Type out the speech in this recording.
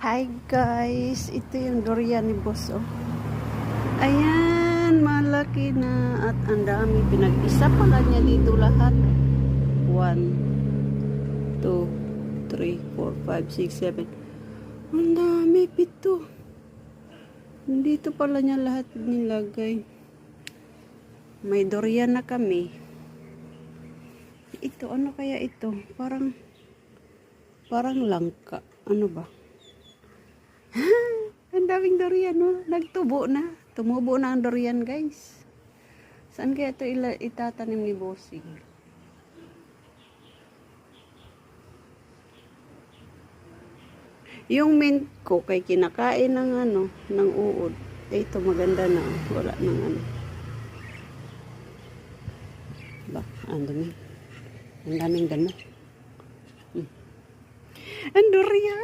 Hi guys, ito yung durian ni boss oh. Ayan, malaki na at ang dami. Pinag-isa pala niya dito lahat. 1, 2, 3, 4, 5, 6, 7. Ang dami, 7. Dito pala niya lahat nilagay. May durian na kami. Ito, ano kaya ito? Parang langka. Ano ba? Ang daming durian, no? Nagtubo na. Tumubo na ang durian, guys. Saan kaya ito itatanim ni Bossing? Yung mint ko kay kinakain ng ng uod. Ito maganda na. Wala nang Ba, ang dami. Ang daming damo. Ang durian.